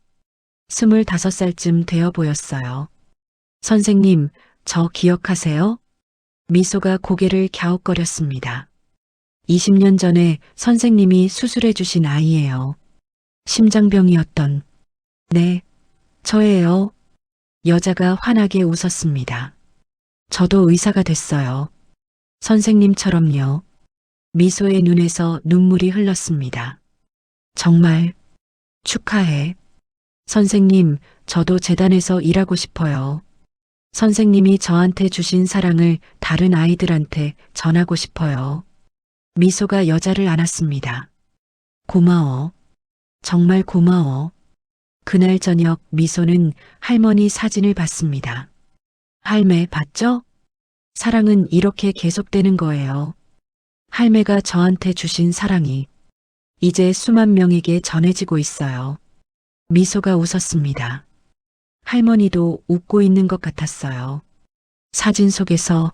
25살쯤 되어 보였어요. 선생님, 저 기억하세요? 미소가 고개를 갸웃거렸습니다. 20년 전에 선생님이 수술해 주신 아이예요. 심장병이었던. 네, 저예요. 여자가 환하게 웃었습니다. 저도 의사가 됐어요. 선생님처럼요. 미소의 눈에서 눈물이 흘렀습니다. 정말 축하해. 선생님, 저도 재단에서 일하고 싶어요. 선생님이 저한테 주신 사랑을 다른 아이들한테 전하고 싶어요. 미소가 여자를 안았습니다. 고마워. 정말 고마워. 그날 저녁 미소는 할머니 사진을 봤습니다. 할매, 봤죠? 사랑은 이렇게 계속되는 거예요. 할매가 저한테 주신 사랑이 이제 수만 명에게 전해지고 있어요. 미소가 웃었습니다. 할머니도 웃고 있는 것 같았어요. 사진 속에서